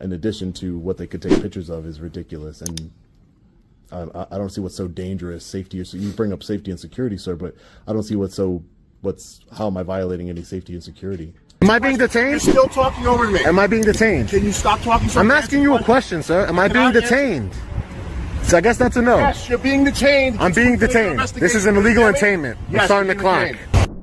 in addition to what they could take pictures of, is ridiculous. And I don't see what's so dangerous. Safety, you bring up safety and security, sir, but I don't see how am I violating any safety and security? Am I being detained? You're still talking over me. Am I being detained? Can you stop talking? I'm asking you a question, sir. Am I being detained? So I guess that's a no. Yes, you're being detained. I'm being detained. This is an illegal detainment. I'm starting the clock.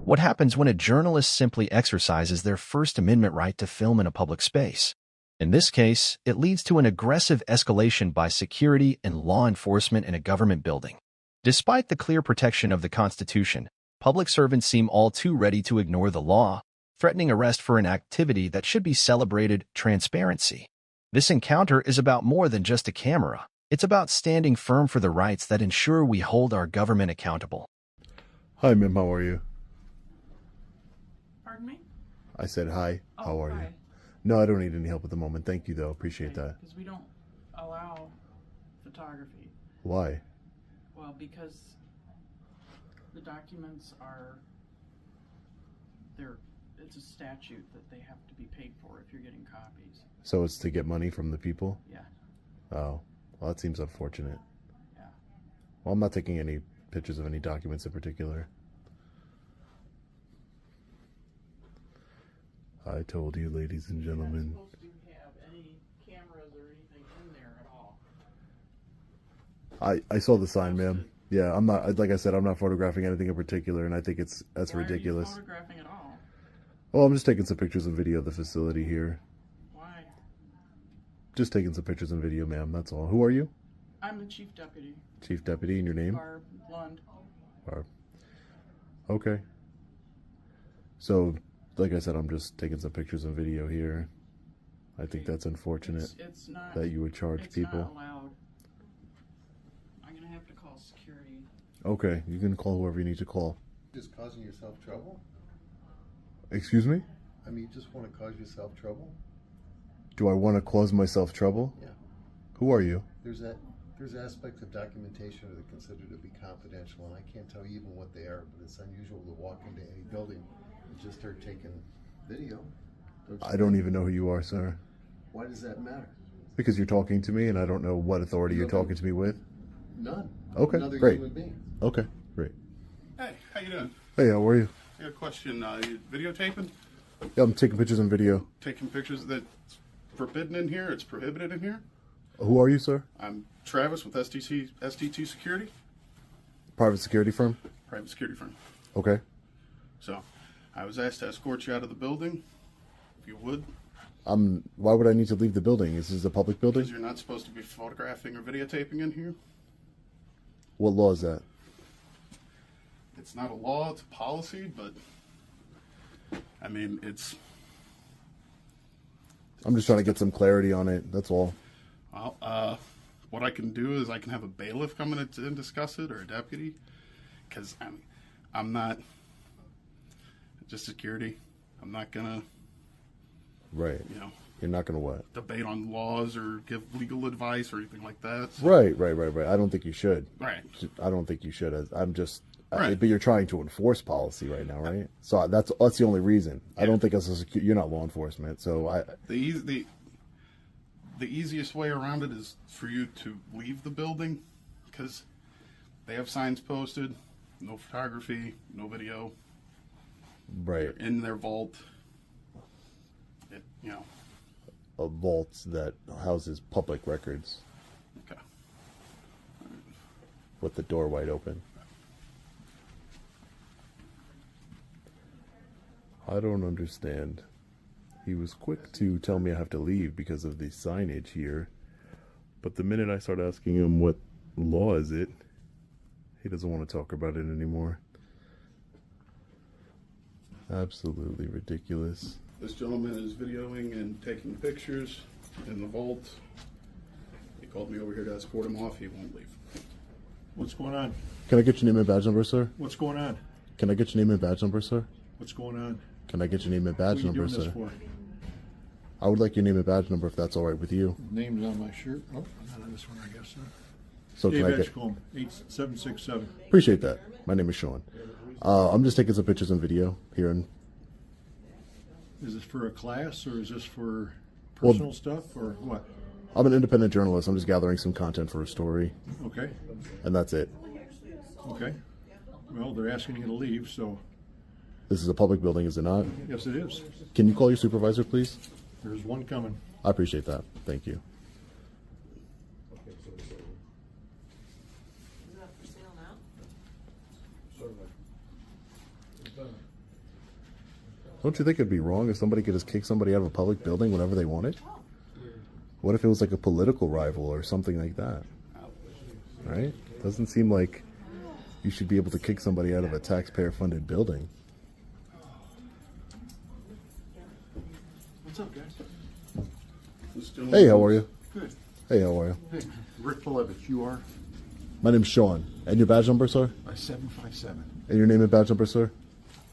What happens when a journalist simply exercises their First Amendment right to film in a public space? In this case, it leads to an aggressive escalation by security and law enforcement in a government building. Despite the clear protection of the Constitution, public servants seem all too ready to ignore the law, threatening arrest for an activity that should be celebrated transparency. This encounter is about more than just a camera. It's about standing firm for the rights that ensure we hold our government accountable. Hi, ma'am. How are you? Pardon me? I said hi. Oh, how are hi. you? No, I don't need any help at the moment. Thank you, though. Appreciate that. Because we don't allow photography. Why? Well, because the documents it's a statute that they have to be paid for if you're getting copies. So it's to get money from the people? Yeah. Oh, well, that seems unfortunate. Yeah. Well, I'm not taking any pictures of any documents in particular. I told you, ladies and gentlemen. You're not supposed to have any cameras or anything in there at all. I saw the sign, ma'am. Yeah, I'm not, like I said, I'm not photographing anything in particular, and I think that's ridiculous. Why are you photographing at all? Well, I'm just taking some pictures and video of the facility here. Why? Just taking some pictures and video, ma'am. That's all. Who are you? I'm the chief deputy. Chief deputy, and your name? Barb Lund. Barb. Okay. So, like I said, I'm just taking some pictures and video here. I think that's unfortunate It's not, that you would charge people. It's not allowed. I'm gonna have to call security. Okay, you can call whoever you need to call. Just causing yourself trouble? Excuse me? I mean, you just want to cause yourself trouble? Do I want to cause myself trouble? Yeah. Who are you? There's aspects of documentation that are considered to be confidential, and I can't tell you even what they are, but it's unusual to walk into any building and just start taking video. I don't even know who you are, sir. Why does that matter? Because you're talking to me, and I don't know what authority you're talking to me with. None. Okay, Another great. human being. Okay, great. Hey, how you doing? Hey, how are you? I got a question. You videotaping? Yeah, I'm taking pictures and video. Taking pictures that's forbidden in here? It's prohibited in here? Who are you, sir? I'm Travis with STT Security. Private security firm? Private security firm. Okay. So, I was asked to escort you out of the building, if you would. Why would I need to leave the building? Is this a public building? Because you're not supposed to be photographing or videotaping in here. What law is that? It's not a law, it's a policy, but I mean, I'm just trying to get some clarity on it, that's all. Well, what I can do is I can have a bailiff come in and discuss it, or a deputy, because I'm not just security. I'm not gonna, Right. you know, You're not going to what? debate on laws or give legal advice or anything like that. So, Right. I don't think you should. right. I don't think you should. I'm just... Right. But you're trying to enforce policy right now, right? So that's the only reason. I don't think you're not law enforcement. So The easiest way around it is for you to leave the building, because they have signs posted, no photography, no video. Right. You're in their vault. A vault that houses public records Okay. with the door wide open. I don't understand. He was quick to tell me I have to leave because of the signage here. But the minute I start asking him what law is it, he doesn't want to talk about it anymore. Absolutely ridiculous. This gentleman is videoing and taking pictures in the vault. He called me over here to escort him off. He won't leave. What's going on? Can I get your name and badge number, sir? What's going on? Can I get your name and badge number, sir? What's going on? Can I get your name and badge What are you number, doing sir? this for? I would like your name and badge number if that's all right with you. Name's on my shirt. Oh, not on this one, I guess. So Dave can I get? Edgecombe, 8767. Appreciate that. My name is Sean. I'm just taking some pictures and video here, and Is this for a class or is this for Personal stuff or what? I'm an independent journalist. I'm just gathering some content for a story, Okay, and that's it. okay. Well, they're asking you to leave, so This is a public building, is it not? yes, it is. Can you call your supervisor, please? There's one coming. I appreciate that. Thank you. Don't you think it'd be wrong if somebody could just kick somebody out of a public building whenever they wanted? What if it was like a political rival or something like that? Right? Doesn't seem like you should be able to kick somebody out of a taxpayer-funded building. What's up, guys? Hey, how are you? Good. Hey, how are you? Hey, Rick Polevich, you are? My name's Sean. And your badge number, sir? 757. And your name and badge number, sir?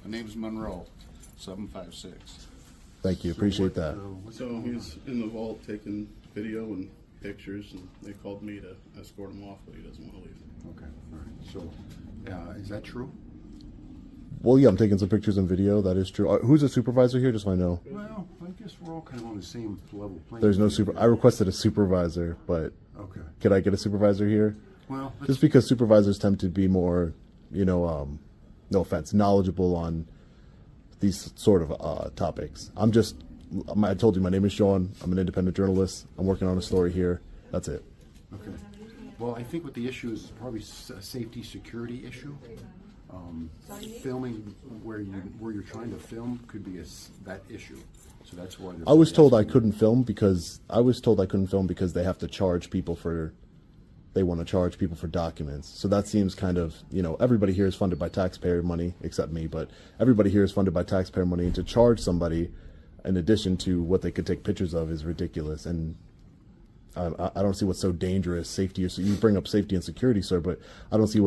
My name's Monroe, 756. Thank you. Appreciate that. So he's in the vault taking video and pictures, and they called me to escort him off, but he doesn't want to leave. Okay, all right. So, is that true? Well, yeah, I'm taking some pictures and video. That is true. Who's a supervisor here? Just so I know. Well, I guess we're all kind of on the same level playing. There's no super. I requested a supervisor, but Okay. could I get a supervisor here? Well, Just because supervisors tend to be more, no offense, knowledgeable on these sort of topics. I told you my name is Sean. I'm an independent journalist. I'm working on a story here. That's it. okay. Well, I think what the issue is probably a safety security issue. Filming where you're trying to film could be that issue. So that's why. I was told I couldn't film because they have to charge people for. They want to charge people for documents. So that seems kind of, everybody here is funded by taxpayer money, except me, but everybody here is funded by taxpayer money, and to charge somebody in addition to what they could take pictures of is ridiculous. And I don't see what's so dangerous. Safety, you bring up safety and security, sir, but I don't see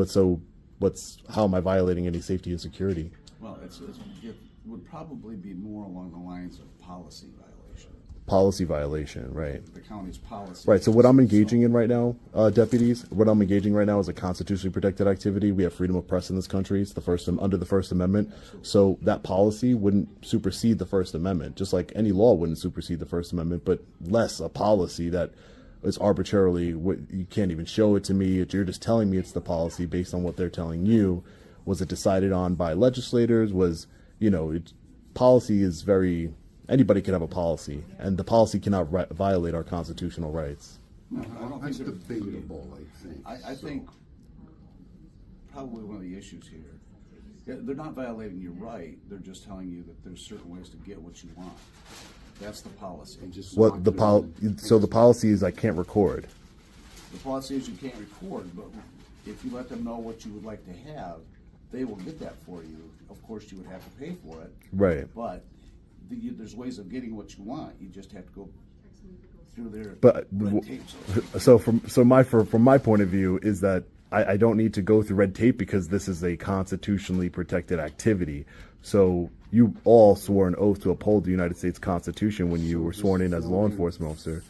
how am I violating any safety and security? Well, it would probably be more along the lines of policy violation. Policy violation, right. The county's policy. Right, so what I'm engaging in right now, deputies, what I'm engaging right now is a constitutionally protected activity. We have freedom of press in this country. It's under the First Amendment. So that policy wouldn't supersede the First Amendment, just like any law wouldn't supersede the First Amendment, but less a policy that is arbitrarily, you can't even show it to me. You're just telling me it's the policy based on what they're telling you. Was it decided on by legislators? Policy is very... Anybody can have a policy, and the policy cannot violate our constitutional rights. No, I don't think it's debatable, I think. I think probably one of the issues here, they're not violating your right, they're just telling you that there's certain ways to get what you want. That's the policy. So the policy is I can't record. The policy is you can't record, but if you let them know what you would like to have, they will get that for you. Of course, you would have to pay for it. Right. But there's ways of getting what you want. You just have to go through their red tape. From my point of view is that I don't need to go through red tape because this is a constitutionally protected activity. So you all swore an oath to uphold the United States Constitution when you were sworn in as a law enforcement officer.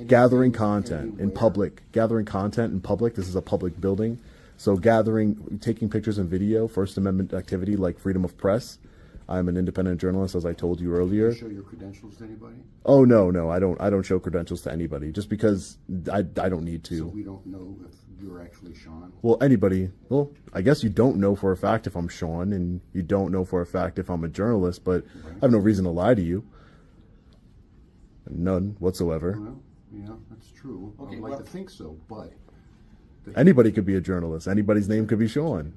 Gathering content in public. This is a public building. So taking pictures and video, First Amendment activity like freedom of press. I'm an independent journalist, as I told you earlier. Do you show your credentials to anybody? Oh no, I don't show credentials to anybody just because I don't need to. So we don't know if you're actually Sean? Well, anybody. Well, I guess you don't know for a fact if I'm Sean, and you don't know for a fact if I'm a journalist, but I have no reason to lie to you. None whatsoever. Well, yeah, that's true. Okay, I'd like to think so, but... Anybody could be a journalist. Anybody's name could be Sean.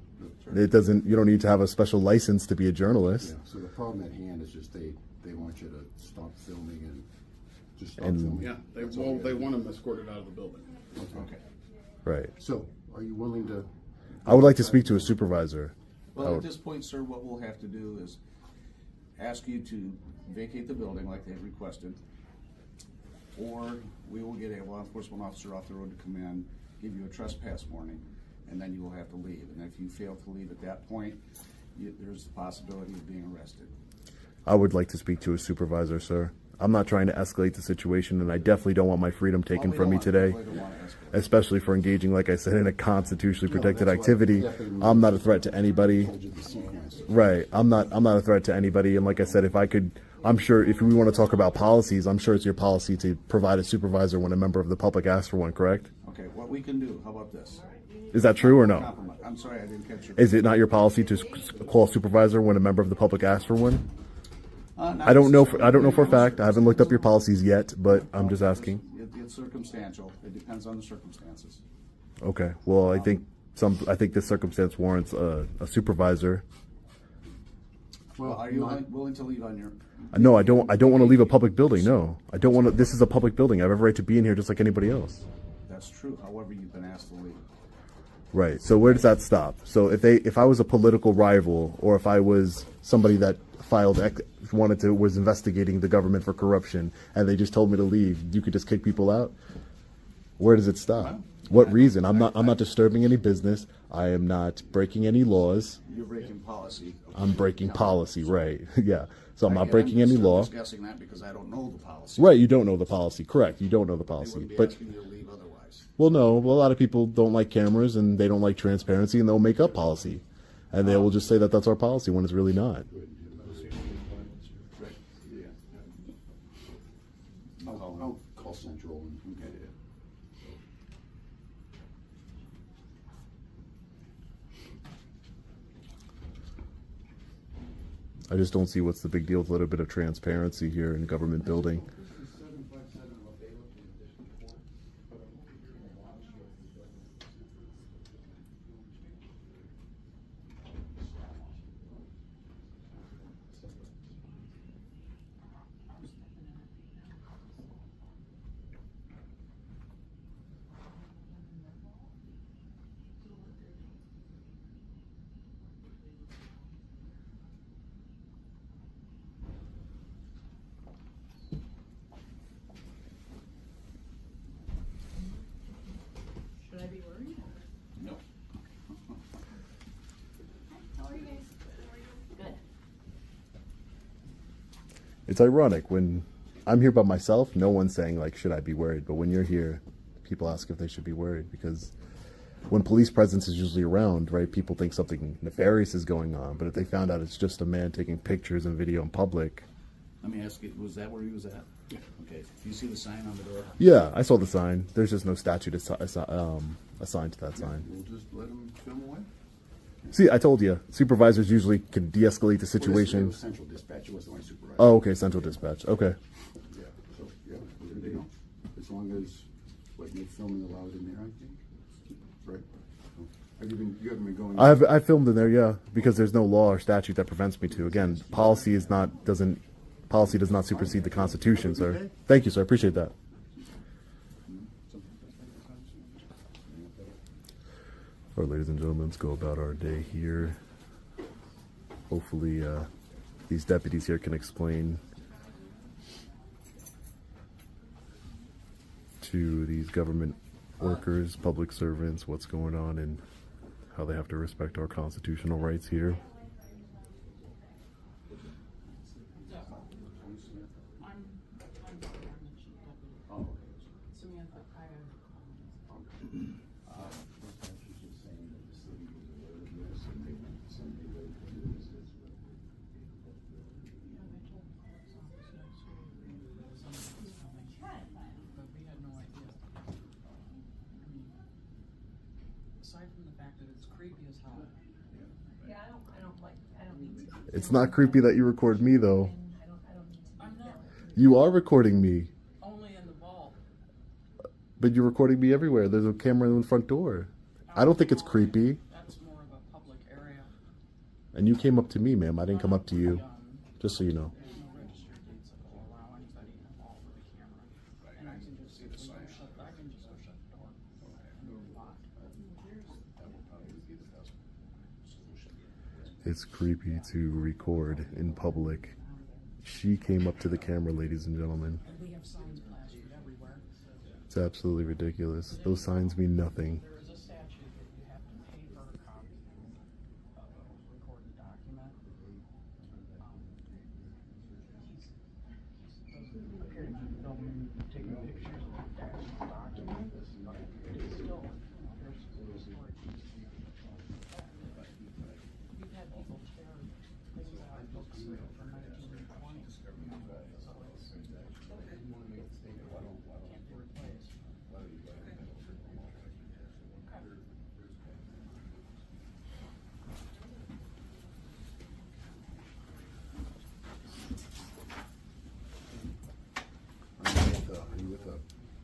You don't need to have a special license to be a journalist. Yeah, so the problem at hand is just they want you to stop filming and just stop filming. Yeah, they want him escorted out of the building. Okay. Right. So, are you willing to... I would like to speak to a supervisor. Well, at this point, sir, what we'll have to do is ask you to vacate the building like they've requested, or we will get a law enforcement officer off the road to come in, give you a trespass warning, and then you will have to leave. And if you fail to leave at that point, there's the possibility of being arrested. I would like to speak to a supervisor, sir. I'm not trying to escalate the situation, and I definitely don't want my freedom taken from me today, especially for engaging, like I said, in a constitutionally protected activity. I'm not a threat to anybody. Right. I'm not a threat to anybody. And like I said, if I could I'm sure if we want to talk about policies, I'm sure it's your policy to provide a supervisor when a member of the public asks for one, correct? Okay, what we can do, how about this? Is that true or no? Compromise. I'm sorry, I didn't catch your. Is it not your policy to call a supervisor when a member of the public asks for one? Not I don't know necessarily. for a fact. I haven't looked up your policies yet, but I'm just asking. It's circumstantial. It depends on the circumstances. Okay. Well, I think this circumstance warrants a supervisor. Well, are you willing to leave on your? No, I don't. I don't want to leave a public building. No, I don't want to. This is a public building. I have every right to be in here just like anybody else. That's true. However, you've been asked to leave. Right. So where does that stop? So if I was a political rival, or if I was somebody that was investigating the government for corruption, and they just told me to leave, you could just kick people out? Where does it stop? What reason? I'm not disturbing any business. I am not breaking any laws. You're breaking policy. I'm breaking policy, right? Yeah. So I'm not breaking any law. I'm just guessing that because I don't know the policy. Right. You don't know the policy. Correct. You don't know the They policy. wouldn't be But asking you to leave otherwise. well, no. Well, a lot of people don't like cameras and they don't like transparency, and they'll make up policy, and they will just say that that's our policy when it's really not. I'll call Central and get it. I just don't see what's the big deal with a little bit of transparency here in a government building. Should I be worried? No. How are you guys? Good. It's ironic when I'm here by myself, no one's saying like, should I be worried? But when you're here, people ask if they should be worried, because when police presence is usually around, right, people think something nefarious is going on. But if they found out it's just a man taking pictures and video in public. Let me ask you, was that where he was at? Yeah. Okay. Do you see the sign on the door? Yeah, I saw the sign. There's just no statute assigned to that sign. We'll just let them film away. See, I told you, supervisors usually can de-escalate the It situation. was Central Dispatch. It wasn't my supervisor. Oh, okay, Central Dispatch. Okay. Yeah. So yeah, you know, as long as what you're filming allowed in there, I think. Right. So, you haven't been going. I filmed in there, yeah, because there's no law or statute that prevents me to. Again, policy does not supersede the Constitution, sir. Thank you, sir. I appreciate that. All right, ladies and gentlemen, let's go about our day here. Hopefully, these deputies here can explain to these government workers, public servants, what's going on and how they have to respect our constitutional rights here. Samantha, but we had no idea. Aside from the fact that it's creepy as hell. Yeah, I don't need to. It's not creepy that you record me, though. I don't need to. I'm not. You are recording me, Only in the vault. but you're recording me everywhere. There's a camera in the front door. I don't think it's creepy. That's more of a public area. And you came up to me, ma'am. I didn't come up to you. Just so you know. There's no registered deeds that will allow anybody involved with a camera. And I can just go shut the door. Locked. It's creepy to record in public. She came up to the camera, ladies and gentlemen. And we have signs plastered everywhere. It's absolutely ridiculous. Those signs mean nothing. There is a statute that you have to pay for a copy of a recorded document. Doesn't appear to be filming, taking pictures of the actual document, but it's still, there's storage. We've had people tear things out of books from 1920s.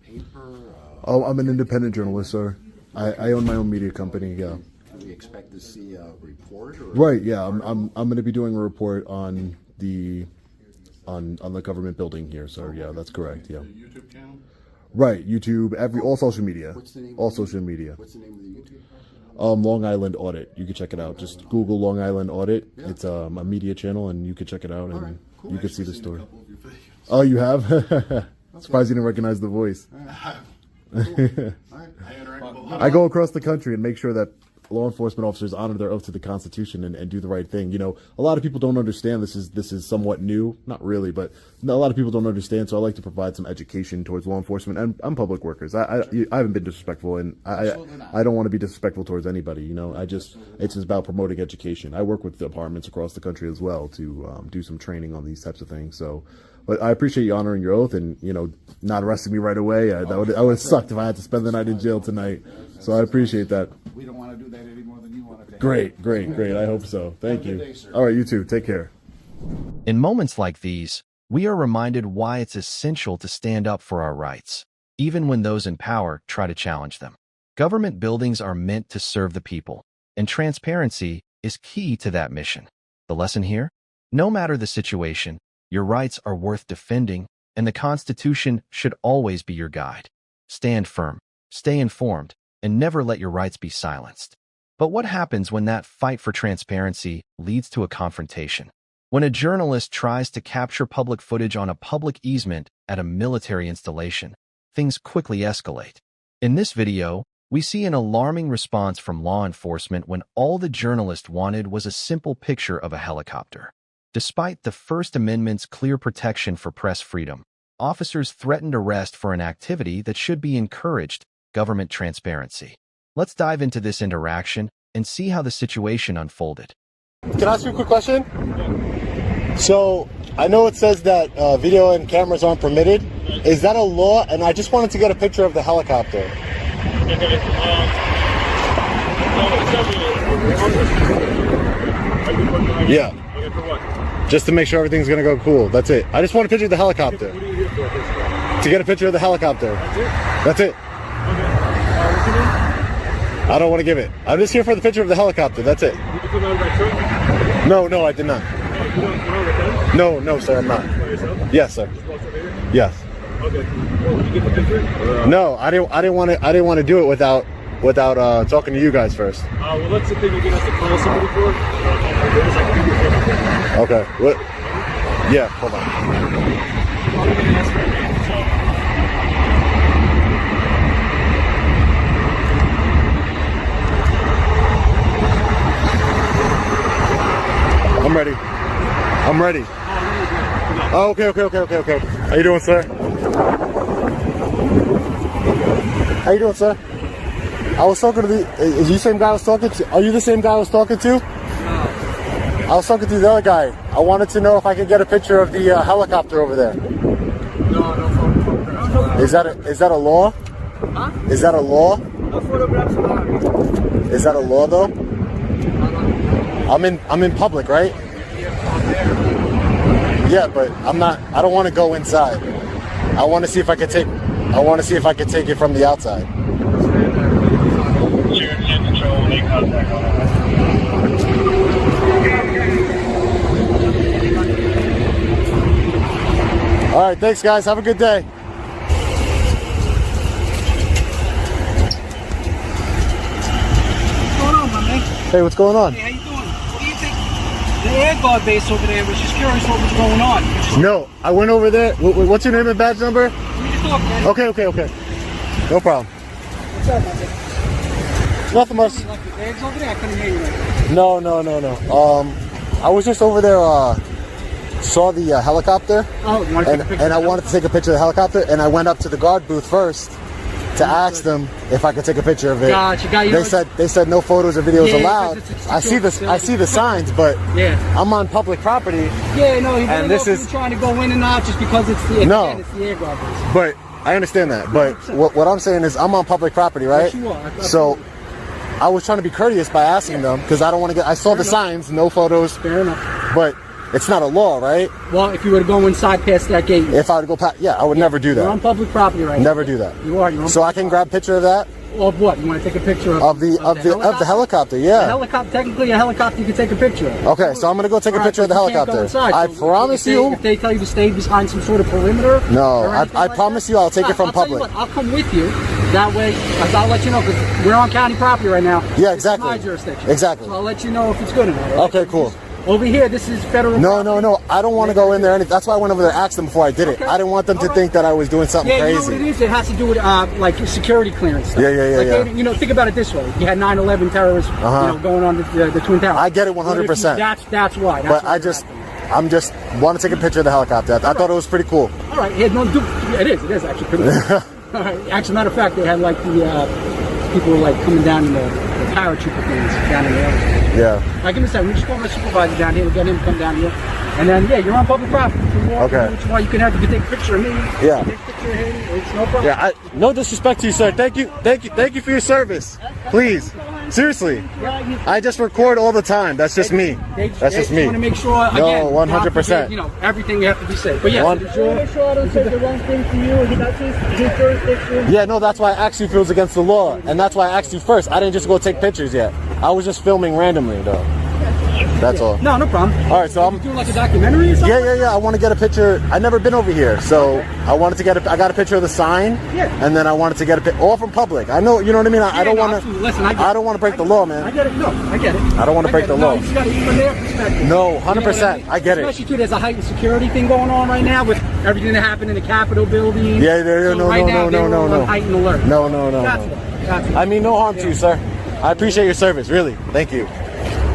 paper? Oh, I'm an independent journalist, sir. I own my own media company. Yeah. Do we expect to see a report? Or Right. Yeah. I'm going to be doing a report on the government building here. So yeah, that's correct. Yeah. The YouTube channel? Right. YouTube. All social media. What's the name? All social media. What's the name of the YouTube? Long Island Audit. You can check it out. Just Google Long Island Audit. Yeah. It's a media channel, and you can check it out, and cool. you can see the story. A couple of your videos. Oh, you have? Surprised you didn't recognize the voice. Cool. All right. I go across the country and make sure that law enforcement officers honor their oath to the Constitution and do the right thing. You know, a lot of people don't understand this is somewhat new. Not really, but a lot of people don't understand. So I like to provide some education towards law enforcement and public workers. I haven't been disrespectful, and I don't want to be disrespectful towards anybody. You know, it's just about promoting education. I work with departments across the country as well to do some training on these types of things. So. But I appreciate you honoring your oath and, you know, not arresting me right away. I would have sucked if I had to spend the night in jail tonight. So I appreciate that. We don't want to do that any more than you want to do. Great. I hope so. Thank you. Day, sir. All right, you too. Take care. In moments like these, we are reminded why it's essential to stand up for our rights, even when those in power try to challenge them. Government buildings are meant to serve the people, and transparency is key to that mission. The lesson here? No matter the situation, your rights are worth defending, and the Constitution should always be your guide. Stand firm, stay informed, and never let your rights be silenced. But what happens when that fight for transparency leads to a confrontation? When a journalist tries to capture public footage on a public easement at a military installation, things quickly escalate. In this video, we see an alarming response from law enforcement when all the journalist wanted was a simple picture of a helicopter. Despite the First Amendment's clear protection for press freedom, officers threatened arrest for an activity that should be encouraged: government transparency. Let's dive into this interaction and see how the situation unfolded. Can I ask you a quick question? So, I know it says that video and cameras aren't permitted. Is that a law? And I just wanted to get a picture of the helicopter. Yeah. Just to make sure everything's gonna go cool. That's it. I just want a picture of the helicopter. What are you here for? To get a picture of the helicopter. That's it? That's it. Okay. What's your name? I don't want to give it. I'm just here for the picture of the helicopter. That's it. Did you come out of that truck? No, I did not. You don't with them? No, sir, I'm not. By yourself? Yes, sir. Just walked over here? Yes. Okay. Well, did you get the picture? No, I didn't want to do it without talking to you guys first. Well, that's the thing you're gonna have to call somebody for. There's like a video camera. Okay. What? Yeah. Hold on. I'm ready. Oh, okay. How you doing, sir? How you doing, sir? I was talking to is you the same guy I was talking to? Are you the same guy I was talking to? No. I was talking to the other guy. I wanted to know if I could get a picture of the helicopter over there. No. Is that a law? Huh? Is that a law? No photographs allowed. Is that a law though? I'm in public, right? Yeah, but I don't want to go inside. I want to see if I can take it from the outside. All right, thanks guys. Have a good day. What's going on, my man? Hey, what's going on? Hey, how you doing? What do you think? The air guard base over there was just curious what was going on. No, I went over there. What's your name and badge number? We just talked, man. Okay. No problem. What's up, man? Nothing much. You like the bags over there? I couldn't hear you right. No. I was just over there, saw the helicopter. Oh, you want to take a picture? And I wanted to take a picture of the helicopter, and I went up to the guard booth first to ask them if I could take a picture of it. Gotcha. They said no photos or videos allowed. It's I see the signs, but I'm on public property. Yeah, no, and this is trying to go in and out just because it's the it's the air guard base. But I understand that. But what I'm saying is I'm on public property, right? Yes, you are. So I was trying to be courteous by asking them because I don't want to get. I saw the signs, no photos. Fair enough. But It's not a law, right? Well, if you were to go inside past that gate. If I were to go past, yeah, I would never do that. You're on public property right now. Never do that. You are. You're on So I can grab a picture of that? Of what? You want to take a picture Of the helicopter, yeah. The helicopter, technically a helicopter you can take a picture of. Okay, so I'm going to go take a picture of the helicopter. I promise you. If they tell you to stay behind some sort of perimeter. No, I promise you I'll take it from public. I'll come with you. That way, I'll let you know, because we're on county property right now. Yeah, exactly. It's my jurisdiction. Exactly. So I'll let you know if it's good enough. Okay, cool. Over here, this is federal property. No. I don't want to go in there. That's why I went over there and asked them before I did it. I didn't want them to think that I was doing something Yeah, crazy. you know what it is? It has to do with like security clearance stuff. Yeah. You know, think about it this way. You had 9/11 terrorists going on the Twin Towers. I get it 100%. That's why. But I just want to take a picture of the helicopter. I thought it was pretty cool. All right. Yeah, no, it is actually pretty cool. All right. Actually, matter of fact, they had like the people were like coming down in the paratrooper things down in the air. Yeah. I give me a second. We just call my supervisor down here. We'll get him to come down here. And then, yeah, you're on public property. You can walk, Okay. which one you can have. You can take a picture of me. Yeah. Take a picture of him. It's no problem. Yeah, no disrespect to you, sir. Thank you for your service. Please, seriously. I just record all the time. That's just me. That's just me. Want to make sure. No, Again, 100%. You know, everything you have to be safe. But yeah, Make sure I don't say the wrong thing to you. Is that his jurisdiction? Yeah, no, that's why I asked you if it was against the law, and that's why I asked you first. I didn't just go take pictures yet. I was just filming randomly, though. That's all. No problem. All right, so I'm doing like a documentary or something. Yeah. I want to get a picture. I've never been over here, so I wanted to get I got a picture of the sign, and then I wanted to get a picture all from public. I know, you know what I mean. I don't want to. Listen, I don't want to break the law, man. I get it. No, I get it. I don't want to break the law. You just got to from their perspective. No, 100%. I get it. Especially too, there's a heightened security thing going on right now with everything that happened in the Capitol building. Yeah. So No. Heightened alert. No. That's I mean, no harm to you, sir. I appreciate your service, really. Thank you.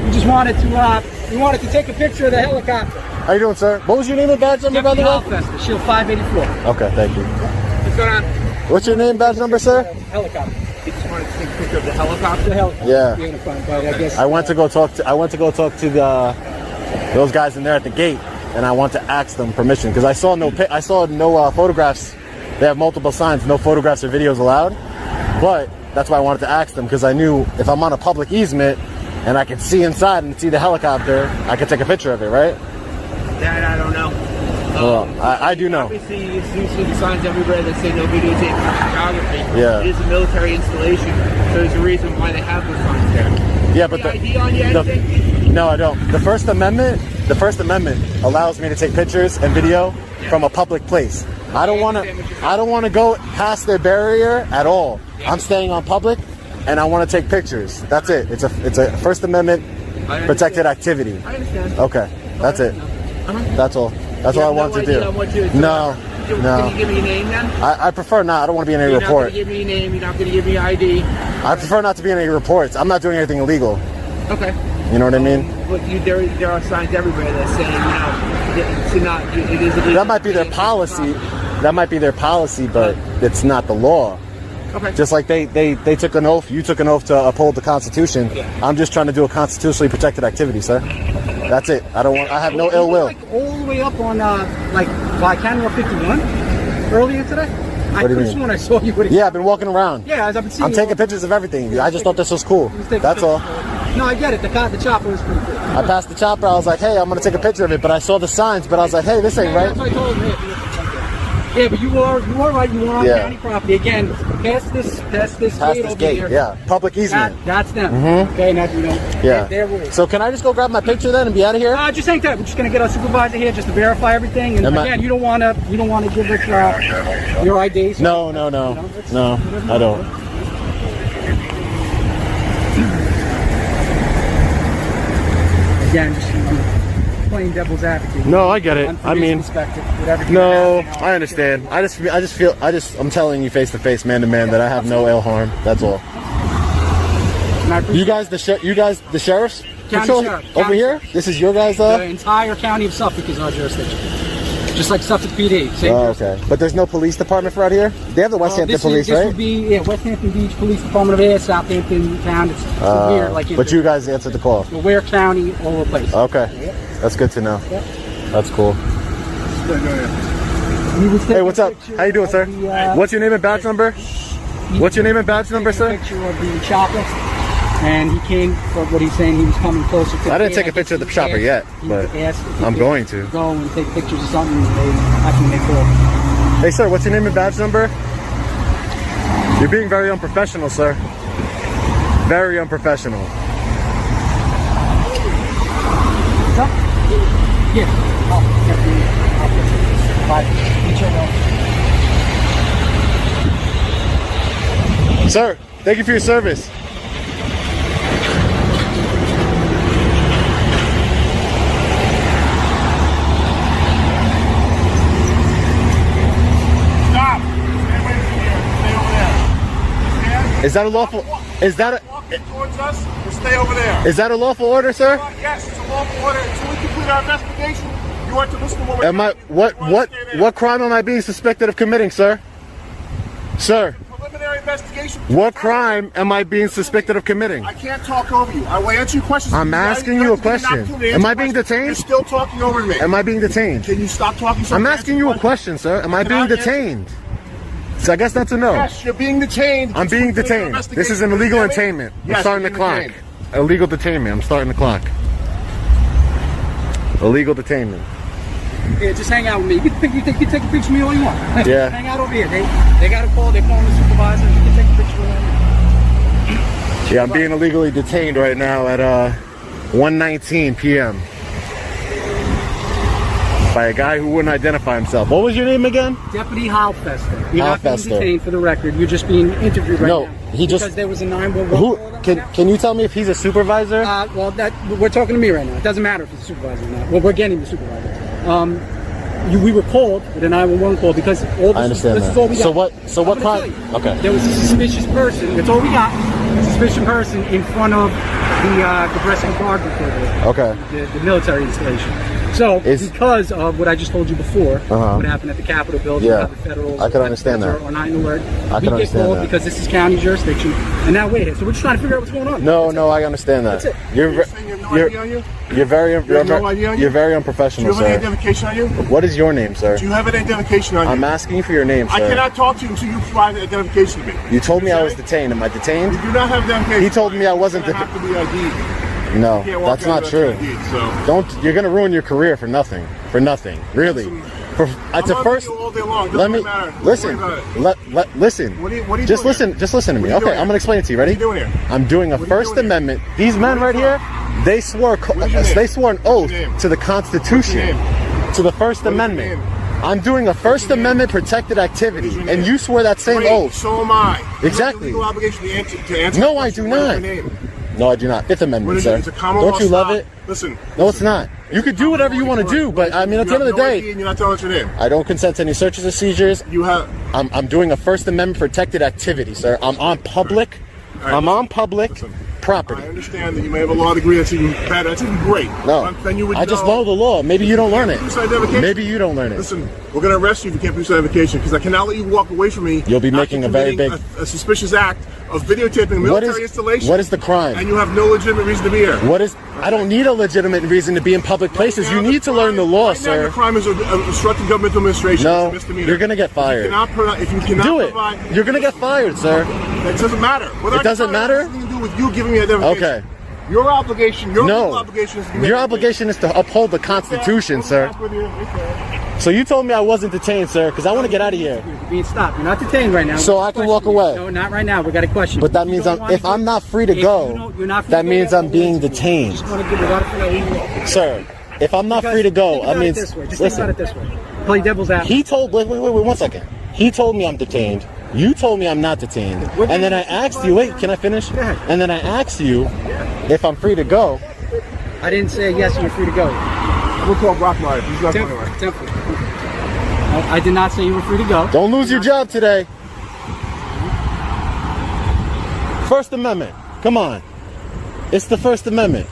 We just wanted to. We wanted to take a picture of the helicopter. How you doing, sir? What was your name and badge number, by the way? Shield 584. Okay, thank you. What's going on? What's your name, badge number, sir? Helicopter. You just wanted to take a picture of the helicopter. The helicopter. Yeah. I went to go talk to those guys in there at the gate, and I want to ask them permission because I saw no photographs. They have multiple signs, no photographs or videos allowed. But that's why I wanted to ask them because I knew if I'm on a public easement and I can see inside and see the helicopter, I could take a picture of it, right? That I don't know. Well, I do know. Obviously, you see the signs everywhere that say no videotape photography. Yeah. It is a military installation, so there's a reason why they have those signs there. Yeah, but ID on you, anything? No, I don't. The First Amendment allows me to take pictures and video from a public place. I don't want to go past their barrier at all. I'm staying on public, and I want to take pictures. That's it. It's a First Amendment protected activity. I understand. Okay, that's it. That's all. That's all I want to do. No. Can you give me your name then? I prefer not. I don't want to be in any report. You're not going to give me your name. You're not going to give me ID. I prefer not to be in any reports. I'm not doing anything illegal. Okay. You know what I mean? But there are signs everywhere that say, it is illegal. That might be their policy. That might be their policy, but it's not the law. Okay. Just like they took an oath, you took an oath to uphold the Constitution. Yeah. I'm just trying to do a constitutionally protected activity, sir. That's it. I have no ill will. Like all the way up on like by Canada 51 earlier today. What do you mean? When I saw you. Yeah, I've been walking around. Yeah, I've been seeing. I'm taking pictures of everything. I just thought this was cool. That's all. No, I get it. The chopper was pretty cool. I passed the chopper. I was like, hey, I'm gonna take a picture of it. But I saw the signs. But I was like, hey, this ain't right. That's what I told him. Yeah, but you are right. You are on county property again. Past this gate over here. Yeah, public easement. That's them. Mm-hmm. Okay, now Yeah. They're rules. So can I just go grab my picture then and be out of here? Just ain't that. We're just gonna get our supervisor here just to verify everything. And again, you don't want to give us your ID. So no, I don't. Again, just playing devil's advocate. No, I get it. I mean, no, I understand. I'm telling you face to face, man to man, that I have no ill harm. That's all. You guys, the sheriffs patrol over here. This is your guys. The entire county of Suffolk is our jurisdiction, just like Suffolk PD. Oh, okay. But there's no police department for out here. They have the West Hampton Police, right? This would be West Hampton Beach Police Department of Air, Southampton Town. It's weird, like. But you guys answered the call. Ware County, all over the place. Okay, that's good to know. Yep. That's cool. Hey, what's up? How you doing, sir? What's your name and badge number? What's your name and badge number, sir? Picture of the chopper. And he came for what he's saying. He was coming closer to. I didn't take a picture of the shopper yet, but I'm going to go and take pictures of something. After they call. Hey, sir, what's your name and badge number? You're being very unprofessional, sir. Very unprofessional. Yeah. Oh, bye. Sir, thank you for your service. Stop! Stay away from here. Stay over there. Is that a lawful? Is that a? Walking towards us, or stay over there. Is that a lawful order, sir? Yes, it's a lawful order. Until we complete our investigation, you are to listen to what we're Am I? doing. What crime am I being suspected of committing, sir? Sir, Preliminary investigation. what crime am I being suspected of committing? I can't talk over you. I will answer your questions. I'm asking you a question. Am I being detained? You're still talking over me. Am I being detained? Can you stop talking? I'm asking you a question, sir. Am I being detained? So I guess that's a no. Yes, you're being detained. I'm being detained. This is an illegal detainment. I'm starting the clock. Illegal detainment. I'm starting the clock. Illegal detainment. Yeah, just hang out with me. You can take a picture of me all you want. Yeah. Hang out over here. They got a call. They're calling the supervisor. You can take a picture of me. Yeah, I'm being illegally detained right now at 1:19 p.m. by a guy who wouldn't identify himself. What was your name again? Deputy Halfester. You're not being Halfester. detained for the record. You're just being interviewed right now. No, he just. Because there was a 911 Who call. can you tell me if he's a supervisor? Well, we're talking to me right now. It doesn't matter if it's a supervisor or not. Well, we're getting the supervisor. We were called with a 911 call because all this, I understand this that. is all we got. So what I'm gonna crime? tell you. Okay. There was a suspicious person. That's all we got. A suspicious person in front of the Breslin Park before Okay. the military installation. So, because of what I just told you before, what happened at the Capitol building, Yeah. the federal I can understand that. or 9 alert, I we can get understand called that. because this is county jurisdiction, and now we're here. So we're just trying to figure out what's going on. No, I understand that. That's it. You're You're saying you have no ID on you? You're very You have no ID on you? you're very Do unprofessional, you have an sir. identification on you? What is your name, sir? Do you have an identification on you? I'm asking you for your name, sir. I cannot talk to you until you provide an identification to me. You told me I was detained. Am I detained? You do not have identification. He told me I wasn't. You have to be ID'd. No, You can't walk that's out not without true. being ID'd, so. Don't. You're gonna ruin your career for nothing. For nothing, really. It's a I'm first. you all day long. Let me Doesn't matter. listen. Don't worry about it. Listen. What are you Just doing listen. here? Just listen to me. What are you Okay, doing I'm gonna explain it to you. Ready? What are you doing here? I'm doing a What are you First doing here? Amendment. These men right here, they swore. They swore an oath to the Constitution, to the First Amendment. I'm doing a First Amendment protected activity, and you swore that same Great, oath. So am I. Exactly. You have a legal obligation to answer. No, I do What is not. your name? No, I do not. Fifth Amendment, sir. It's a common Don't law you love stop. it? Listen. No, it's not. You could do whatever you want to do, but I mean, at the end of the day, and you're not telling us your name. I don't consent to any searches or seizures. You have. I'm doing a First Amendment protected activity, sir. I'm on public. Right, I'm on public property. I understand that you may have a law degree that's even better. That's even great. No, Then you would I just know the law. Maybe you don't learn it. Maybe you don't learn it. Listen, we're going to arrest you if you can't produce identification because I cannot let you walk away from me. You'll be after making a very committing big. a suspicious act of videotaping a military installation. What is the crime? And you have no legitimate reason to be here. What is? I don't need a legitimate reason to be in public places. You need to learn the law, Right now, sir. the crime is obstructing governmental administration. No, It's a misdemeanor. you're gonna get fired. If you cannot Do it. provide, You're gonna get fired, sir. it doesn't matter. Whether It I get doesn't fired matter? has nothing to do with you giving me identification. Okay. Your obligation, your No. legal obligation is to be Your obligation is to uphold the Constitution, sir. Okay. So you told me I wasn't detained, sir, because I want to get out of here. You're being stopped. You're not detained right now. So I can walk away. No, not right now. We got a question. But that means if I'm not free to go, that means I'm being detained. Sir, if I'm not free to go, I mean, just think about listen. it this way. Play devil's advocate. He told. Wait, 1 second. He told me I'm detained. You told me I'm not detained. And then I asked you. Wait, can I finish? Go ahead. And then I asked you if I'm free to go. I didn't say yes. You're free to go. We'll call Brock Meyer. He's not going anywhere. Temple. I did not say you were free to go. Don't lose your job today. First Amendment. Come on. It's the First Amendment.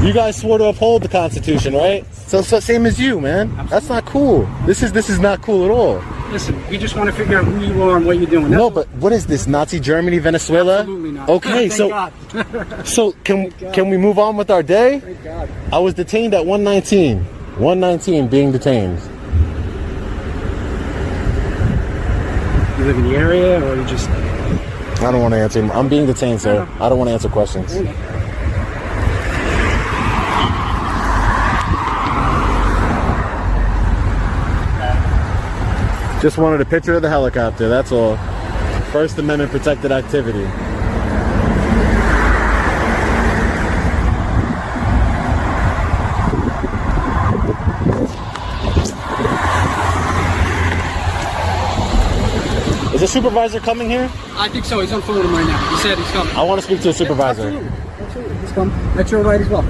You guys swore to uphold the Constitution, right? So same as you, man. Absolutely. That's not cool. This is not cool at all. Listen, we just want to figure out who you are and what you're doing. No, but what is this? Nazi Germany, Venezuela? Absolutely not. Okay, Thank God. so can we move on with our day? Thank God. I was detained at 119. 119 being detained. You live in the area, or you just? I don't want to answer. I'm being detained, sir. I don't want to answer questions. Just wanted a picture of the helicopter, that's all. First Amendment protected activity. Is the supervisor coming here? I think so. He's on phone with him right now. He said he's coming. I want to speak to a supervisor. Yeah, absolutely. He's coming. That's your right as well.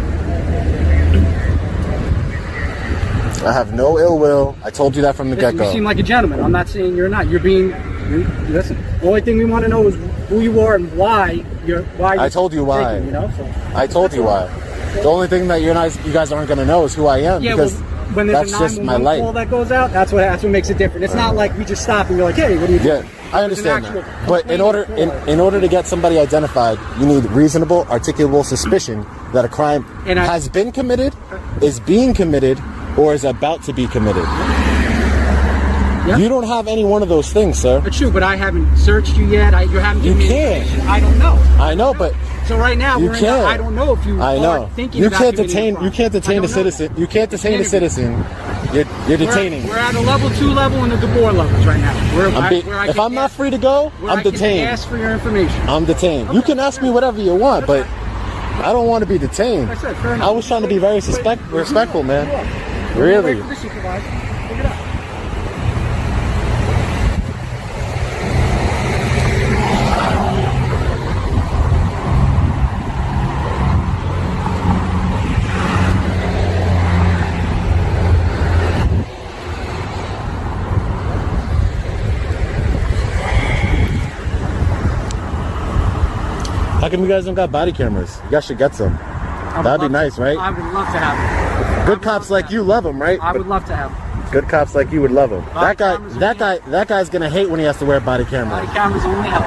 I have no ill will. I told you that from the get-go. You seem like a gentleman. I'm not saying you're not. Listen, the only thing we want to know is who you are and why you're. I told you why. Taking, you know? So. I told you why. The only thing that you guys aren't going to know is who I am, because when there's that's a just my life. call that goes out, that's what makes it different. It's not like we just stop and you're like, hey, what are you doing? Yeah, I understand that. But in order to get somebody identified, you need reasonable, articulable suspicion that a crime has been committed, is being committed, or is about to be committed. Yep. You don't have any one of those things, sir. It's true, but I haven't searched you yet. You haven't given me information. I don't know. I know, but so right now you can't. I don't know if you are thinking you about can't detain. You can't detain a citizen. You can't detain a citizen. You're detaining. We're at a level 2 level and the DeBoer levels right now. If I'm not free to go, I'm detained. Ask for your information. I'm detained. Okay. You can ask me whatever you want, but I don't want to be detained. Like I said, fair enough. I was trying to be very respectful, man. Really. Wait for the supervisor. Pick it up. How come you guys don't got body cameras? You guys should get some. That'd be nice, right? I would love to have them. Good cops like you love them, right? I would love to have them. Good cops like you would love them. That guy's gonna hate when he has to wear a body camera. Body cameras only help.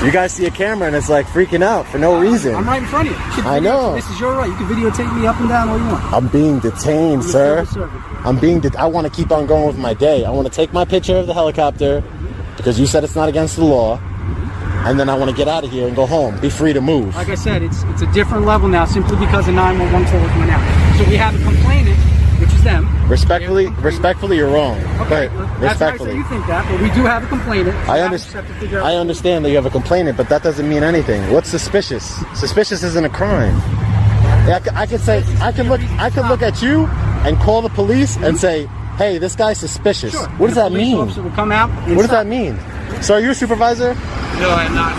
You guys see a camera and it's like freaking out for no reason. I'm right in front of you. I know. This is your right. You can videotape me up and down all you want. I'm being detained, sir. I want to keep on going with my day. I want to take my picture of the helicopter because you said it's not against the law. And then I want to get out of here and go home. Be free to move. Like I said, it's a different level now simply because the 911 call went out. So we have a complainant, which is them. Respectfully, you're wrong. Okay, but that's respectfully, nice that you think that, but we do have a complainant. I understand that you have a complainant, but that doesn't mean anything. What's suspicious? Suspicious isn't a crime. I can look at you and call the police and say, hey, this guy's suspicious. Sure. What does that mean? Will come out what does that mean? So are you a supervisor? No, I'm not.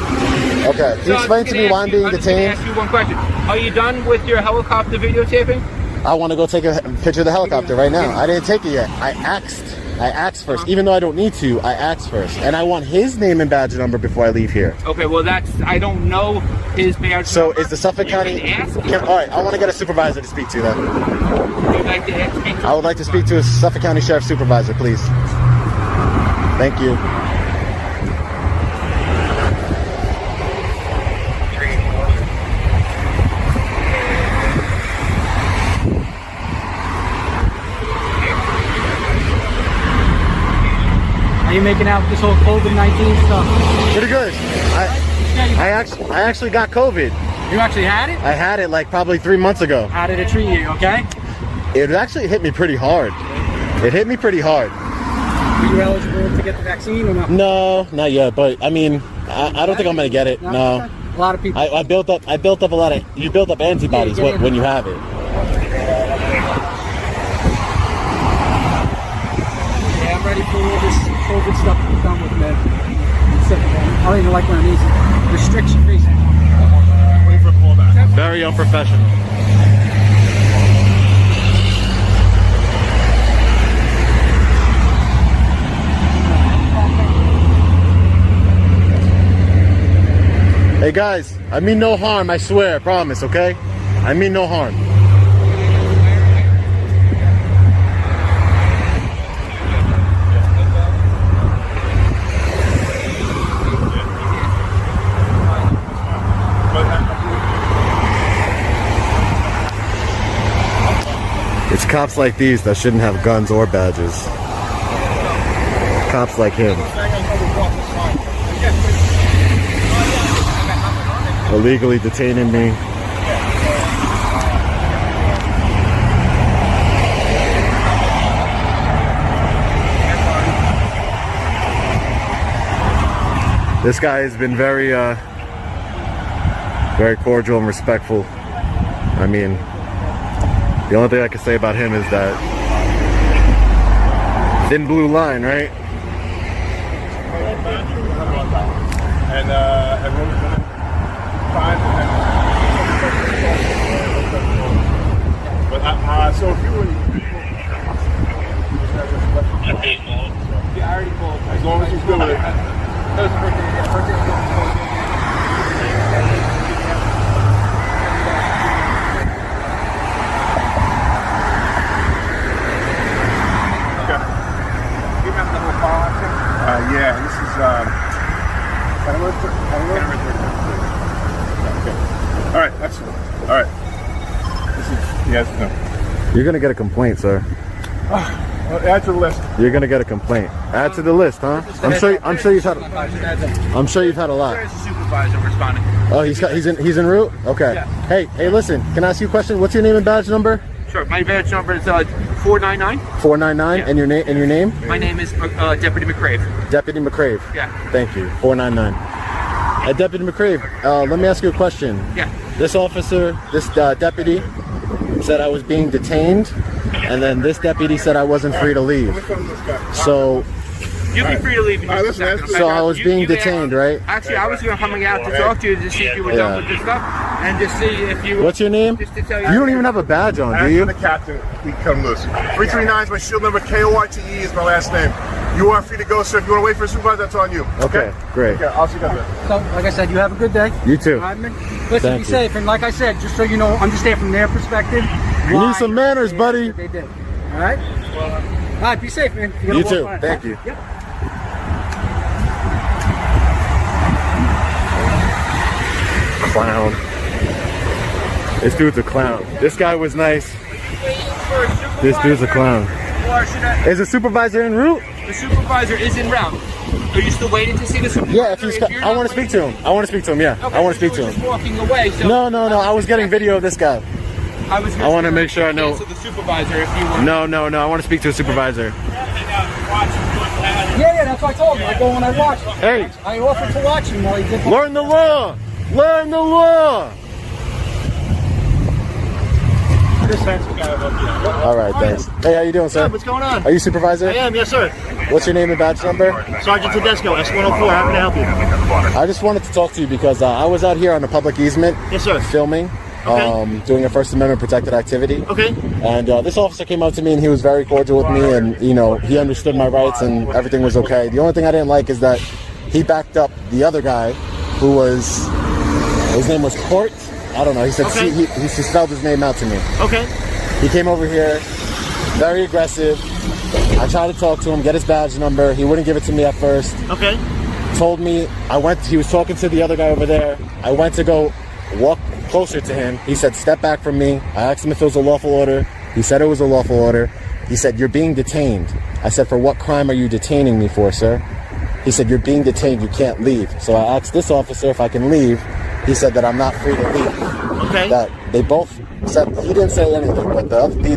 Okay. Can you explain to me why I'm being detained? I'm just going to ask you one question. Are you done with your helicopter videotaping? I want to go take a picture of the helicopter right now. I didn't take it yet. I asked first. Even though I don't need to, I asked first. And I want his name and badge number before I leave here. Okay, well I don't know his badge so number. Is the Suffolk County... all right, I want to get a supervisor to speak to then. Would you like to speak to I would like to speak to a Suffolk County Sheriff Supervisor, please. Thank you. How you making out with this whole COVID-19 stuff? Pretty good. I actually got COVID. You actually had it? I had it like probably 3 months ago. How did it treat you, okay? It actually hit me pretty hard. It hit me pretty hard. Were you eligible to get the vaccine or not? No, not yet, but I mean, I don't think I'm gonna get it. No. A lot of people. I built up a lot of, you build up antibodies when you have it. Yeah, I'm ready for all this COVID stuff to be done with, man. I don't even like wearing these restriction faces. Wait for a callback. Very unprofessional. Hey guys, I mean no harm, I swear, I promise, okay? I mean no harm. It's cops like these that shouldn't have guns or badges. Cops like him. illegally detaining me. This guy has been very cordial and respectful. I mean, the only thing I can say about him is that thin blue line, right? And everyone's been fine. But so if you were, yeah, I already called. As long as he's good with it. That was the first thing. Yeah, this is okay. All right, excellent. All right. This is yes, no. You're gonna get a complaint, sir. Add to the list. You're gonna get a complaint. Add to the list, huh? I'm sure you've had. I'm sure you've had a lot. There's a supervisor responding. Oh, he's en route. Okay. Yeah. Hey, listen. Can I ask you a question? What's your name and badge number? Sure. My badge number is 499. 499. Yeah. And your name? And your name? My name is Deputy McCrave. Deputy McCrave. Yeah. Thank you. 499. Deputy McCrave, let me ask you a question. Yeah. This officer, this deputy, said I was being detained, and then this deputy said I wasn't free to leave. So. You'll be free to leave. So I was being detained, right? Actually, I was coming out to talk to you to see if you were done with this stuff, and to see if you. What's your name? Just to tell you. You don't even have a badge on, do you? The captain, we come loose. 339 is my shield number. KORTE is my last name. You are free to go, sir. If you want to wait for a supervisor, that's on you. Okay, great. Okay, I'll see you guys later. So, like I said, you have a good day. You too. Listen, be safe. And like I said, just so you know, understand from their perspective. You need some manners, buddy. They did. All right? All right, be safe, man. You too. Thank you. Yep. Clown. This dude's a clown. This guy was nice. This dude's a clown. Is the supervisor en route? The supervisor is en route. Are you still waiting to see the supervisor? Yeah, if he's. I want to speak to him. I want to speak to him. Yeah, okay, I want to speak to him. Just walking away. So No. I was getting video of this guy. I want to make sure I know. So the supervisor, if you want. No. I want to speak to a supervisor. Yeah, that's what I told him. I go when I watch him. Hey. I offered to watch him while he did. Learn the law. Learn the law. All right, thanks. Hey, how you doing, sir? What's going on? Are you supervisor? I am, yes, sir. What's your name and badge number? Sergeant Tedesco, S104. How can I help you? I just wanted to talk to you because I was out here on a public easement. Yes, sir. Filming. Okay. Doing a First Amendment protected activity. Okay. And this officer came up to me and he was very cordial with me, and he understood my rights and everything was okay. The only thing I didn't like is that he backed up the other guy, who was, his name was Court. I don't know. He said okay. he spelled his name out to me. Okay. He came over here, very aggressive. I tried to talk to him, get his badge number. He wouldn't give it to me at first. Okay. Told me he was talking to the other guy over there. I went to go walk closer to him. He said, step back from me. I asked him if it was a lawful order. He said it was a lawful order. He said, you're being detained. I said, for what crime are you detaining me for, sir? He said, you're being detained. You can't leave. So I asked this officer if I can leave. He said that I'm not free to leave. Okay. That they both said, he didn't say anything, but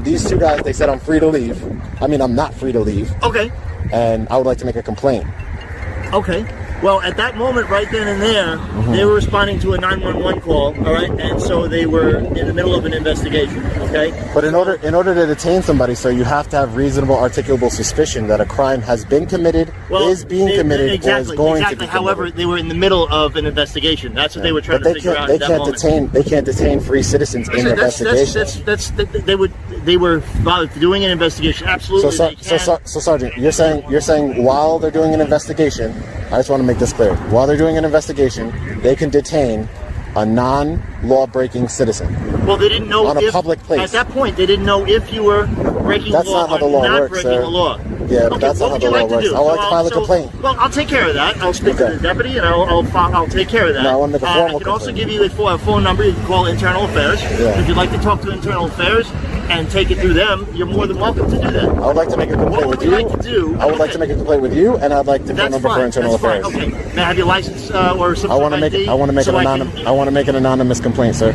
these two guys, they said I'm free to leave. I mean, I'm not free to leave. Okay. And I would like to make a complaint. Okay. Well, at that moment, right then and there, they were responding to a 911 call, all right? And so they were in the middle of an investigation, okay? But in order to detain somebody, so you have to have reasonable articulable suspicion that a crime has been committed, is being committed, or is going to be committed. However, they were in the middle of an investigation. That's what they were trying to figure out at that moment. They can't detain free citizens in an investigation. They were doing an investigation. Absolutely. So Sergeant, you're saying while they're doing an investigation, I just want to make this clear. While they're doing an investigation, they can detain a law-breaking citizen. Well, they didn't know on a public place. At that point, they didn't know if you were breaking That's law not how the or law not works, breaking sir. the law. Yeah, but Okay, that's what not would how the you law like to works. do? I would like to file a complaint. Well, I'll take care of that. I'll speak Okay. to the deputy, and I'll take care of that. No, I want to make a formal I can also complaint. give you a phone number. You can call Internal Affairs. Yeah. If you'd like to talk to Internal Affairs and take it through them, you're more than welcome to do that. I would like to make a complaint What with would you. you like to do? I would like to make a complaint with you, and I'd like the phone That's number fine. for Internal That's fine. Affairs. Okay. May I have your license or some I want to sort of make ID I want to make so an I anonymous can- I want to make an anonymous complaint, sir.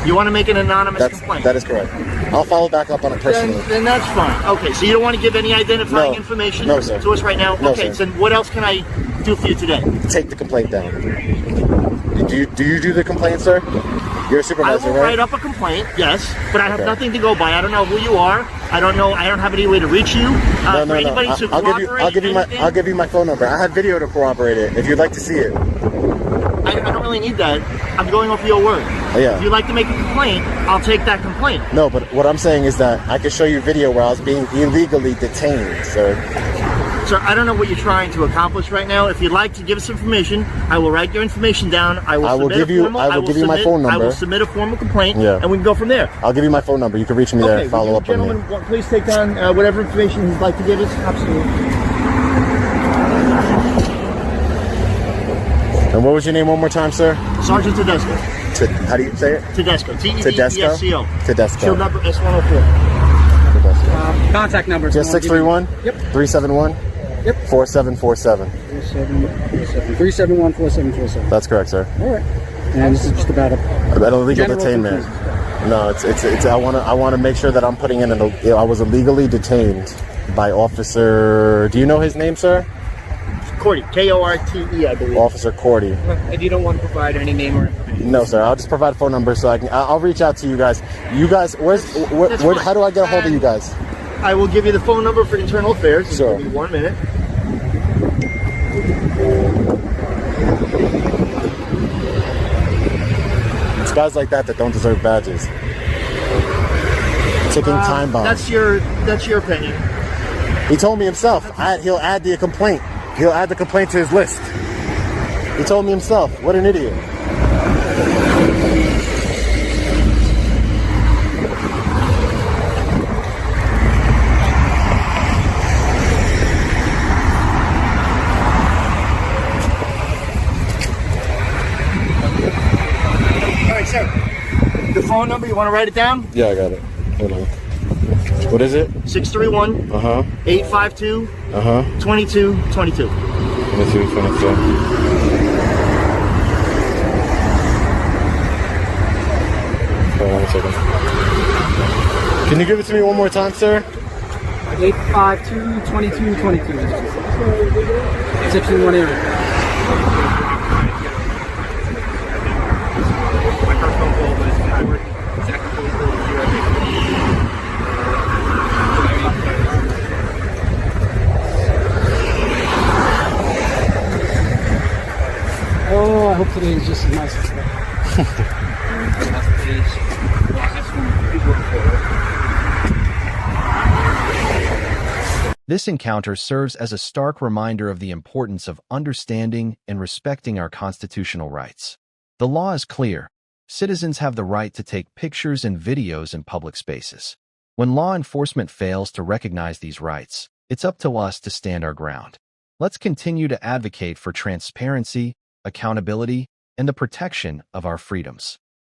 You want to make an anonymous complaint? That is correct. I'll follow back up on it personally. Then that's fine. Okay, so you don't want to give any identifying No. information No, sir. to us right now? No, Okay, sir. so what else can I do for you today? Take the complaint down. Do you do the complaint, sir? You're a I supervisor, will right? write up a complaint, yes, but I have Okay. nothing to go by. I don't know who you are. I don't know. I don't have any way to reach you. No, for anybody to I'll give you corroborate I'll give you my phone number. I have video to corroborate it if you'd like to see it. I don't really need that. I'm going off your word. Yeah. If you'd like to make a complaint, I'll take that complaint. No, but what I'm saying is that I can show you video where I was being illegally detained, sir. Sir, I don't know what you're trying to accomplish right now. If you'd like to give us information, I will write your information down. I will give you my phone number. I will submit a formal complaint, Yeah. and we can go from there. I'll give you my phone number. You can reach me there and follow up with me. Gentlemen, please take down whatever information you'd like to give us. Absolutely. And what was your name one more time, sir? Sergeant Tedesco. How do you say it? Tedesco. Tedesco? Tedesco. Shield number S104. Contact number. Just 631? Yep. 371? Yep. 4747. 371-4747. That's correct, sir. All right. And this is just about a illegal general detainment. confusion. No, it's I want to make sure that I'm putting in I was illegally detained by officer. Do you know his name, sir? Cordy. K-O-R-T-E, I believe. Officer Cordy. And you don't want to provide any name or information? No, sir. I'll just provide a phone number so I'll reach out to you guys. You guys, how do I get a hold of you guys? I will give you the phone number for Internal Affairs. Just Sure. give me 1 minute. It's guys like that don't deserve badges. Ticking time bomb. That's your opinion. He told me himself. He'll add the complaint. He'll add the complaint to his list. He told me himself. What an idiot. All right, sir. The phone number, you want to write it down? Yeah, I got it. Hold on. What is it? 631 852 2222. 2222. Hold on a second. Can you give it to me one more time, sir? 852-2222. 631 area. Oh, I hope today is just as nice as today. This encounter serves as a stark reminder of the importance of understanding and respecting our constitutional rights. The law is clear. Citizens have the right to take pictures and videos in public spaces. When law enforcement fails to recognize these rights, it's up to us to stand our ground. Let's continue to advocate for transparency, accountability, and the protection of our freedoms.